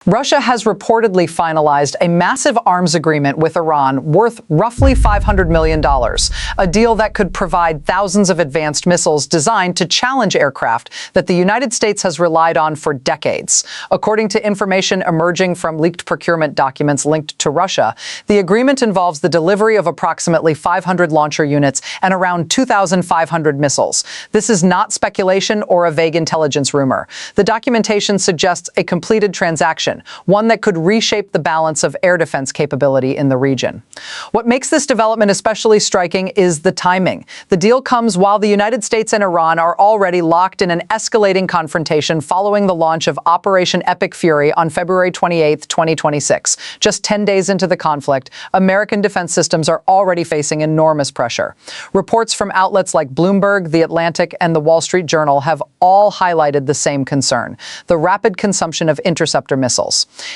Russia has reportedly finalized a massive arms agreement with Iran worth roughly $500 million, a deal that could provide thousands of advanced missiles designed to challenge aircraft that the United States has relied on for decades. According to information emerging from leaked procurement documents linked to Russia, the agreement involves the delivery of approximately 500 launcher units and around 2,500 missiles. This is not speculation or a vague intelligence rumor. The documentation suggests a completed transaction, one that could reshape the balance of air defense capability in the region. What makes this development especially striking is the timing. The deal comes while the United States and Iran are already locked in an escalating confrontation following the launch of Operation Epic Fury on February 28, 2026. Just 10 days into the conflict, American defense systems are already facing enormous pressure. Reports from outlets like Bloomberg, The Atlantic, and The Wall Street Journal have all highlighted the same concern: the rapid consumption of interceptor missiles.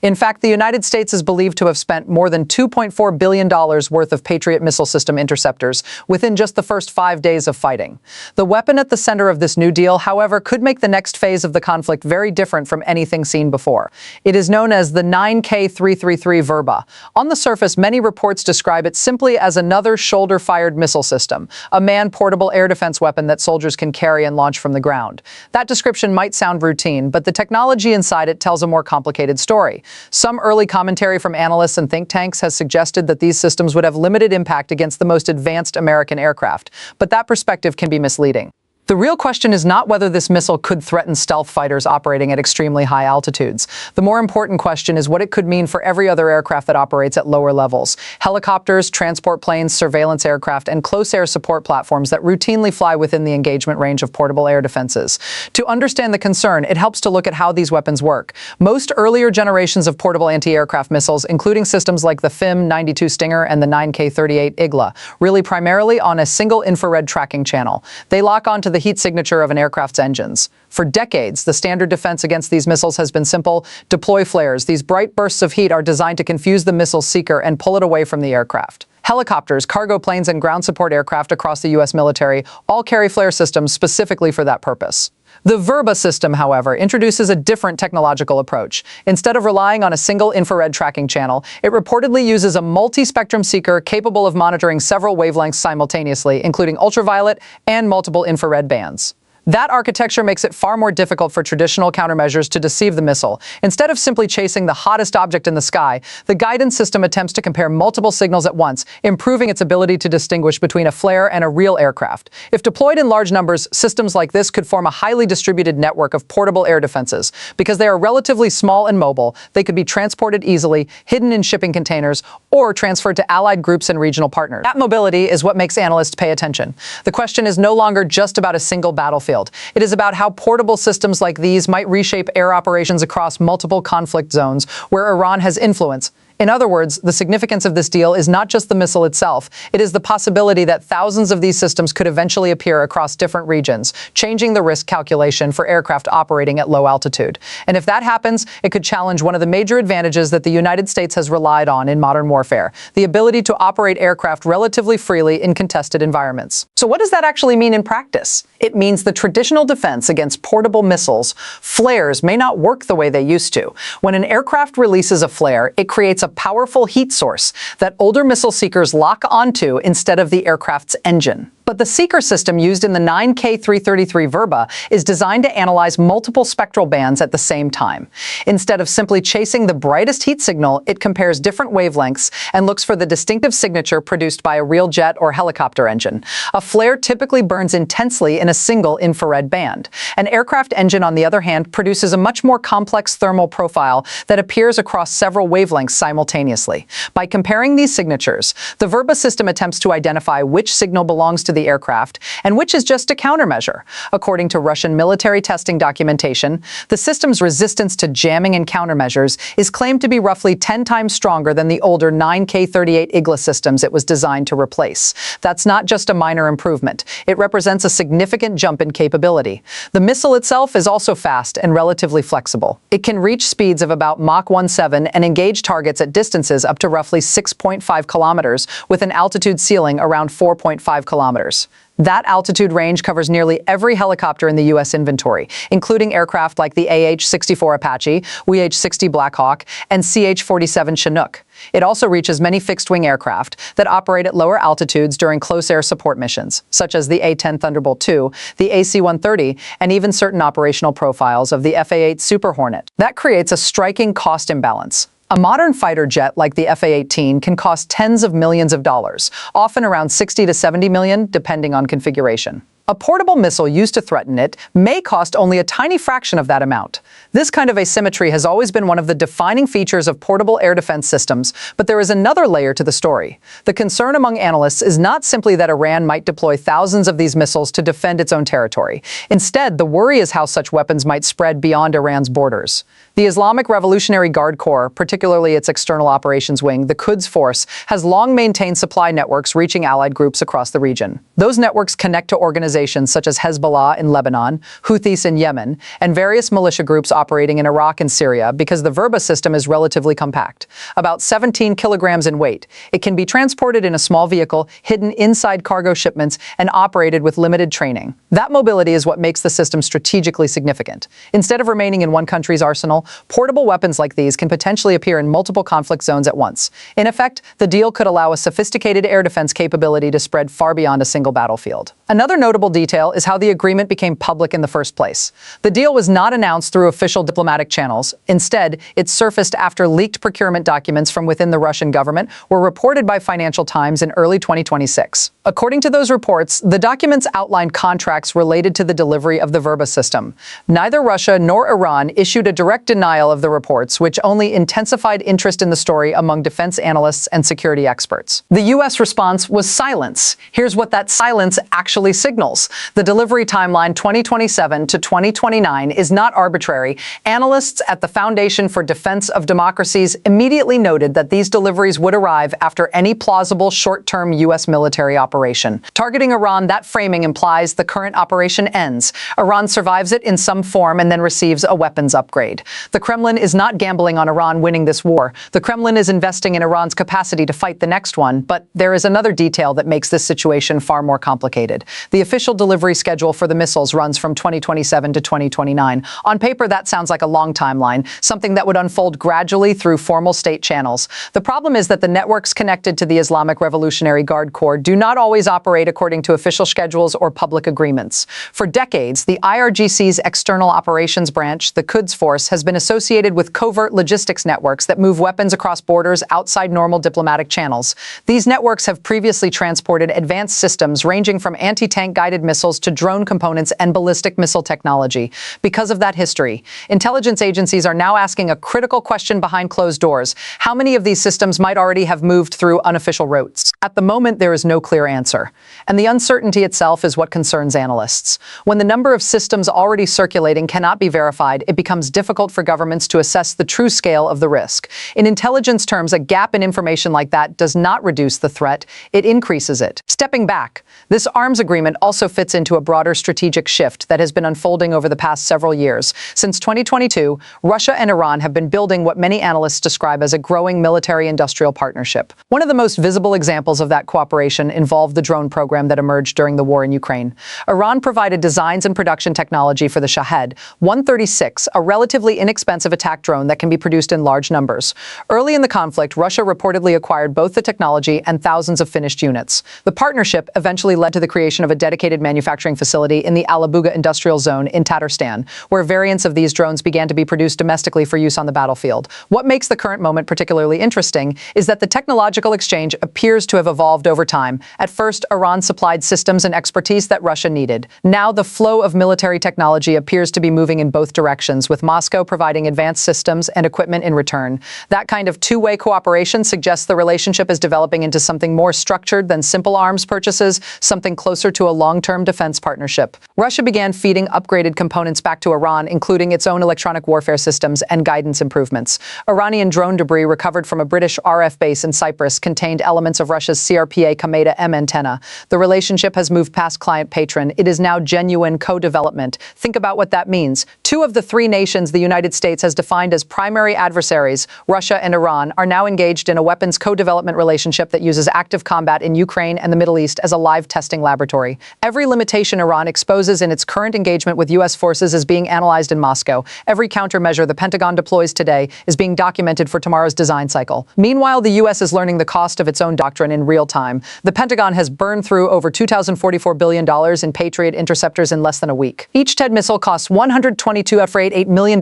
In fact, the United States is believed to have spent more than $2.4 billion worth of Patriot missile system interceptors within just the first 5 days of fighting. The weapon at the center of this new deal, however, could make the next phase of the conflict very different from anything seen before. It is known as the 9K333 Verba. On the surface, many reports describe it simply as another shoulder-fired missile system, a man-portable air defense weapon that soldiers can carry and launch from the ground. That description might sound routine, but the technology inside it tells a more complicated story. Some early commentary from analysts and think tanks has suggested that these systems would have limited impact against the most advanced American aircraft, but that perspective can be misleading. The real question is not whether this missile could threaten stealth fighters operating at extremely high altitudes. The more important question is what it could mean for every other aircraft that operates at lower levels: helicopters, transport planes, surveillance aircraft, and close air support platforms that routinely fly within the engagement range of portable air defenses. To understand the concern, it helps to look at how these weapons work. Most earlier generations of portable anti-aircraft missiles, including systems like the FIM-92 Stinger and the 9K38 Igla, rely primarily on a single infrared tracking channel. They lock onto the heat signature of an aircraft's engines. For decades, the standard defense against these missiles has been simple: deploy flares. These bright bursts of heat are designed to confuse the missile seeker and pull it away from the aircraft. Helicopters, cargo planes, and ground support aircraft across the U.S. military all carry flare systems specifically for that purpose. The Verba system, however, introduces a different technological approach. Instead of relying on a single infrared tracking channel, it reportedly uses a multi-spectrum seeker capable of monitoring several wavelengths simultaneously, including ultraviolet and multiple infrared bands. That architecture makes it far more difficult for traditional countermeasures to deceive the missile. Instead of simply chasing the hottest object in the sky, the guidance system attempts to compare multiple signals at once, improving its ability to distinguish between a flare and a real aircraft. If deployed in large numbers, systems like this could form a highly distributed network of portable air defenses. Because they are relatively small and mobile, they could be transported easily, hidden in shipping containers, or transferred to allied groups and regional partners. That mobility is what makes analysts pay attention. The question is no longer just about a single battlefield. It is about how portable systems like these might reshape air operations across multiple conflict zones where Iran has influence. In other words, the significance of this deal is not just the missile itself. It is the possibility that thousands of these systems could eventually appear across different regions, changing the risk calculation for aircraft operating at low altitude. And if that happens, it could challenge one of the major advantages that the United States has relied on in modern warfare: the ability to operate aircraft relatively freely in contested environments. So what does that actually mean in practice? It means the traditional defense against portable missiles, flares, may not work the way they used to. When an aircraft releases a flare, it creates a powerful heat source that older missile seekers lock onto instead of the aircraft's engine. But the seeker system used in the 9K333 Verba is designed to analyze multiple spectral bands at the same time. Instead of simply chasing the brightest heat signal, it compares different wavelengths and looks for the distinctive signature produced by a real jet or helicopter engine. A flare typically burns intensely in a single infrared band. An aircraft engine, on the other hand, produces a much more complex thermal profile that appears across several wavelengths simultaneously. By comparing these signatures, the Verba system attempts to identify which signal belongs to the aircraft and which is just a countermeasure. According to Russian military testing documentation, the system's resistance to jamming and countermeasures is claimed to be roughly 10 times stronger than the older 9K38 Igla systems it was designed to replace. That's not just a minor improvement. It represents a significant jump in capability. The missile itself is also fast and relatively flexible. It can reach speeds of about Mach 1.7 and engage targets at distances up to roughly 6.5 kilometers with an altitude ceiling around 4.5 kilometers. kilometers. That altitude range covers nearly every helicopter in the U.S. inventory, including aircraft like the AH-64 Apache, WH-60 Blackhawk, and CH-47 Chinook. It also reaches many fixed-wing aircraft that operate at lower altitudes during close air support missions, such as the A-10 Thunderbolt II, the AC-130, and even certain operational profiles of the FA-8 Super Hornet. That creates a striking cost imbalance. A modern fighter jet like the FA-18 can cost tens of millions of dollars, often around 60 to 70 million, depending on configuration. A portable missile used to threaten it may cost only a tiny fraction of that amount. This kind of asymmetry has always been one of the defining features of portable air defense systems, but there is another layer to the story. The concern among analysts is not simply that Iran might deploy thousands of these missiles to defend its own territory. Instead, the worry is how such weapons might spread beyond Iran's borders. The Islamic Revolutionary Guard Corps, particularly its external operations wing, the Quds Force, has long maintained supply networks reaching allied groups across the region. Those networks connect to organizations such as Hezbollah in Lebanon, Houthis in Yemen, and various militia groups operating in Iraq and Syria because the Verba system is relatively compact, about 17 kilograms in weight. It can be transported in a small vehicle, hidden inside cargo shipments, and operated with limited training. That mobility is what makes the system strategically significant. Instead of remaining in one country's arsenal, portable weapons like these can potentially appear in multiple conflict zones at once. In effect, the deal could allow a sophisticated air defense capability to spread far beyond a single battlefield. Another notable detail is how the agreement became public in the first place. The deal was not announced through official diplomatic channels. Instead, it surfaced after leaked procurement documents from within the Russian government were reported by Financial Times in early 2026. According to those reports, the documents outlined contracts related to the delivery of the Verba system. Neither Russia nor Iran issued a direct denial of the reports, which only intensified interest in the story among defense analysts and security experts. The U.S. response was silence. Here's what that silence actually signals. The delivery timeline 2027 to 2029 is not arbitrary. Analysts at the Foundation for Defense of Democracies immediately noted that these deliveries would arrive after any plausible short-term U.S. military operation. Targeting Iran, that framing implies the current operation ends. Iran survives it in some form and then receives a weapons upgrade. The Kremlin is not gambling on Iran winning this war. The Kremlin is investing in Iran's capacity to fight the next one, but there is another detail that makes this situation far more complicated. The official delivery schedule for the missiles runs from 2027 to 2029. On paper, that sounds like a long timeline, something that would unfold gradually through formal state channels. The problem is that the networks connected to the Islamic Revolutionary Guard Corps do not always operate according to official schedules or public agreements. For decades, the IRGC's external operations branch, the Quds Force, has been associated with covert logistics networks that move weapons across borders outside normal diplomatic channels. These networks have previously transported advanced systems ranging from anti-tank guided missiles to drone components and ballistic missile technology. Because of that history, intelligence agencies are now asking a critical question behind closed doors. How many of these systems might already have moved through unofficial routes? At the moment, there is no clear answer. And the uncertainty itself is what concerns analysts. When the number of systems already circulating cannot be verified, it becomes difficult for governments to assess the true scale of the risk. In intelligence terms, a gap in information like that does not reduce the threat, it increases it. Stepping back, this arms agreement also fits into a broader strategic shift that has been unfolding over the past several years. Since 2022, Russia and Iran have been building what many analysts describe as a growing military-industrial partnership. One of the most visible examples of that cooperation involved the drone program that emerged during the war in Ukraine. Iran provided designs and production technology for the Shahed 136, a relatively inexpensive attack drone that can be produced in large numbers. Early in the conflict, Russia reportedly acquired both the technology and thousands of finished units. The partnership eventually led to the creation of a dedicated manufacturing facility in the Alabuga industrial zone in Tatarstan, where variants of these drones began to be produced domestically for use on the battlefield. What makes the current moment particularly interesting is that the technological exchange appears to have evolved over time. At first, Iran supplied systems and expertise that Russia needed. Now, the flow of military technology appears to be moving in both directions, with Moscow providing advanced systems and equipment in return. That kind of two-way cooperation suggests the relationship is developing into something more structured than simple arms purchases, something closer to a long long-term defense partnership. Russia began feeding upgraded components back to Iran, including its own electronic warfare systems and guidance improvements. Iranian drone debris recovered from a British RF base in Cyprus contained elements of Russia's CRPA Kometa M antenna. The relationship has moved past client-patron. It is now genuine co-development. Think about what that means. Two of the three nations the United States has defined as primary adversaries, Russia and Iran, are now engaged in a weapons co-development relationship that uses active combat in Ukraine and the Middle East as a live testing laboratory. Every limitation Iran exposes in its current engagement with U.S. forces is being analyzed in Moscow. Every countermeasure the Pentagon deploys today is being documented for tomorrow's design cycle. Meanwhile, the U.S. is learning the cost of its own doctrine in real time. The Pentagon has burned through over $2,044 billion in Patriot interceptors in less than a week. Each TED missile costs $122 $8 million.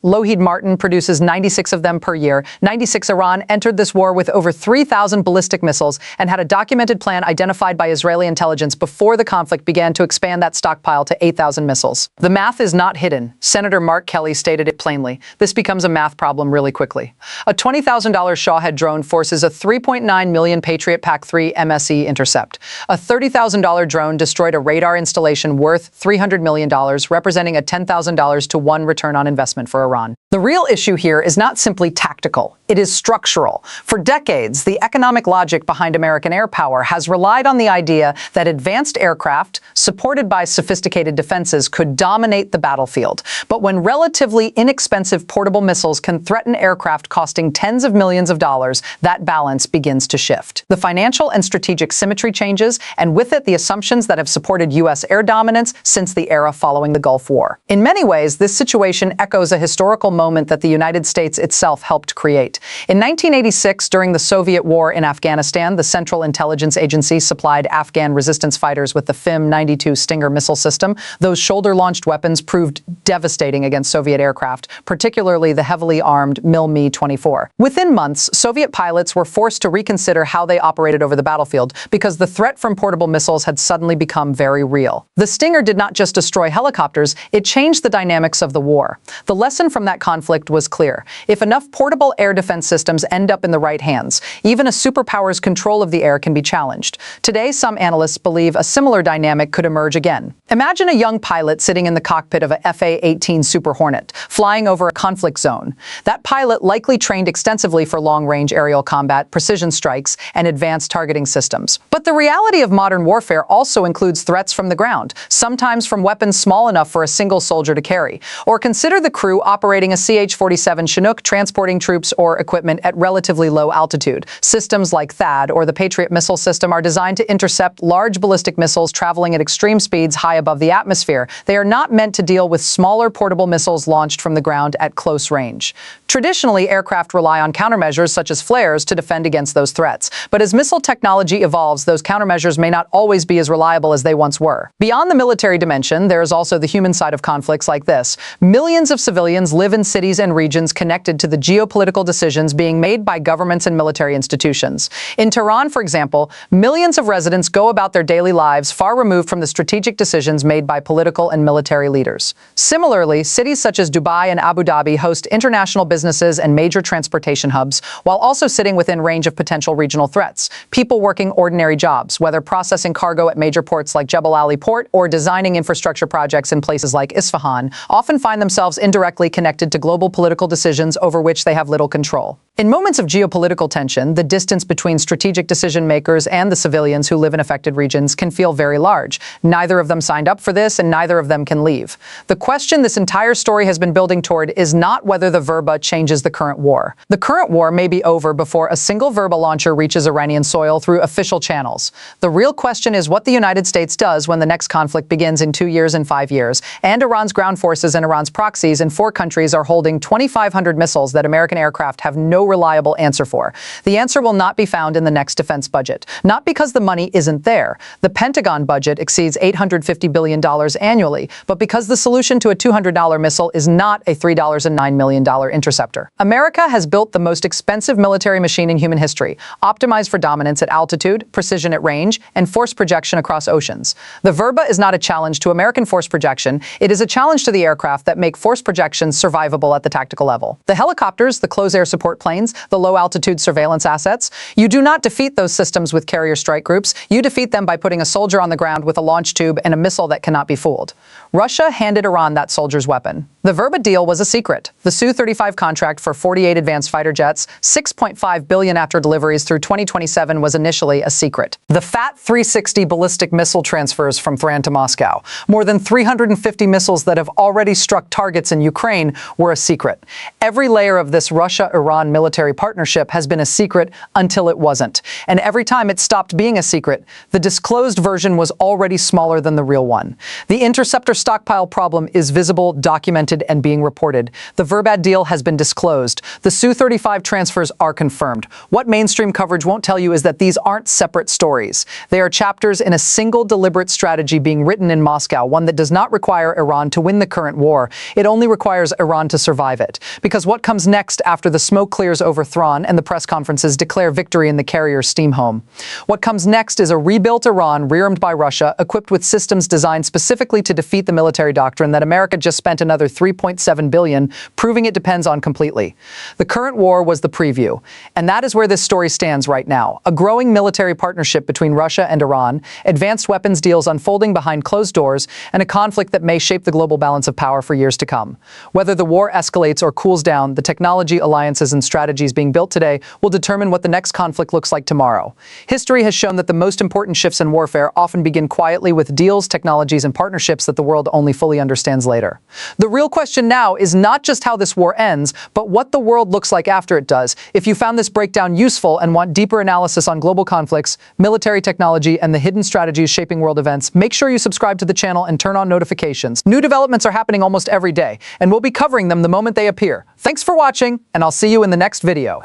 Lockheed Martin produces 96 of them per year. 96 Iran entered this war with over 3,000 ballistic missiles and had a documented plan identified by Israeli intelligence before the conflict began to expand that stockpile to 8,000 missiles. The math is not hidden. Senator Mark Kelly stated it plainly. This becomes a math problem really quickly. A $20,000 Shawhead drone forces a 3.9 million Patriot PAC-3 MSE intercept. A $30,000 drone destroyed a radar installation worth $300 million, representing a $10,000 to 1 return on investment for Iran. The real issue here is not simply tactical. It is structural. For decades, the economic logic behind American air power has relied on the idea that advanced aircraft, supported by sophisticated defenses, could dominate the battlefield. But when relatively inexpensive portable missiles can threaten aircraft costing tens of millions of dollars, that balance begins to shift. The financial and strategic symmetry changes, and with it the assumptions that have supported U.S. air dominance since the era following the Gulf War. In many ways, this situation echoes a historical moment that the United States itself helped create. In 1986, during the Soviet war in Afghanistan, the Central Intelligence Agency supplied Afghan resistance fighters with the FIM-92 Stinger missile system. Those shoulder-launched weapons proved devastating against Soviet aircraft, particularly the heavily armed MiL-Me-24. Within months, Soviet pilots were forced to reconsider how they operated over the battlefield because the threat from portable missiles had suddenly become very real. The Stinger did not just destroy helicopters, it changed the dynamics of the war. The lesson from that conflict was clear. If enough portable air defense systems end up in the right hands, even a superpower's control of the air can be challenged. Today, some analysts believe a similar dynamic could emerge again. Imagine a young pilot sitting in the cockpit of a FA-18 Super Hornet, flying over a conflict zone. That pilot likely trained extensively for long-range aerial combat, precision strikes, and advanced targeting systems. But the reality of modern warfare also includes threats from the ground, sometimes from weapons small enough for a single soldier to carry. Or consider the crew operating a CH-47 Chinook transporting troops or equipment at relatively low altitude. Systems like THAAD or the Patriot missile system are designed to intercept large ballistic missiles traveling at extreme speeds high above the atmosphere. They are not meant to deal with smaller portable missiles launched from the ground at close range. Traditionally, aircraft rely on countermeasures such as flares to defend against those threats. But as missile technology evolves, those countermeasures may not always be as reliable as they once were. Beyond the military dimension, there is also the human side of conflicts like this. Millions of civilians live in cities and regions connected to the geopolitical decisions being made by governments and military institutions. In Tehran, for example, millions of residents go about their daily lives far removed from the strategic decisions made by political and military leaders. Similarly, cities such as Dubai and Abu Dhabi host international businesses and major transportation hubs, while also sitting within range of potential regional threats. People working ordinary jobs, whether processing cargo at major ports like Jebel Ali Port or designing infrastructure projects in places like Isfahan, often find themselves indirectly connected to global political decisions over which they have little control. In moments of geopolitical tension, the distance between strategic decision makers and the civilians who live in affected regions can feel very large. Neither of them signed up for this, and neither of them can leave. The question this entire story has been building toward is not whether the Verba changes the current war. The current war may be over before a single Verba launcher reaches Iranian soil through official channels. The real question is what the United States does when the next conflict begins in 2 years and 5 years, and Iran's ground forces and Iran's proxies in 4 countries are holding 2,500 missiles that American aircraft have no reliable answer for. The answer will not be found in the next defense budget. Not because the money isn't there. The Pentagon budget exceeds $850 billion annually, but because the solution to a $200 missile is not a $3.09 million interceptor. America has built the most expensive military machine in human history, optimized for dominance at altitude, precision at range, and force projection across oceans. The Verba is not a challenge to American force projection. It is a challenge to the aircraft that make force projections survivable at the tactical level. The helicopters, the close air support planes, planes, the low-altitude surveillance assets. You do not defeat those systems with carrier strike groups. You defeat them by putting a soldier on the ground with a launch tube and a missile that cannot be fooled. Russia handed Iran that soldier's weapon. The verbal deal was a secret. The Su-35 contract for 48 advanced fighter jets, $6.5 billion after deliveries through 2027, was initially a secret. The FAT 360 ballistic missile transfers from Tehran to Moscow, more than 350 missiles that have already struck targets in Ukraine, were a secret. Every layer of this Russia-Iran military partnership has been a secret until it wasn't. And every time it stopped being a secret, the disclosed version was already smaller than the real one. The interceptor stockpile problem is visible, documented, and being reported. The Verbad deal has been disclosed. The Su-35 transfers are confirmed. What mainstream coverage won't tell you is that these aren't separate stories. They are chapters in a single deliberate strategy being written in Moscow, one that does not require Iran to win the current war. It only requires Iran to survive it. Because what comes next after the smoke clears over Tehran and the press conferences declare victory in the carrier steam home? What comes next is a rebuilt Iran rearmed by Russia, equipped with systems designed specifically to defeat the military doctrine that America just spent another $3.7 billion, proving it depends on completely. The current war was the preview, and that is where this story stands right now. A growing military partnership between Russia and Iran, advanced weapons deals unfolding behind closed doors, and a conflict that may shape the global balance of power for years to come. Whether the war escalates or cools down, the technology, alliances, and strategies being built today will determine what the next conflict looks like tomorrow. History has shown that the most important shifts in warfare often begin quietly with deals, technologies, and partnerships that the world only fully understands later. The real question now is not just how this war ends, but what the world looks like after it does. If you found this breakdown useful and want deeper analysis on global conflicts, military technology, and the hidden strategies shaping world events, make sure you subscribe to the channel and turn on notifications. New developments are happening almost every day, and we'll be covering them the moment they appear. Thanks for watching, and I'll see you in the next video.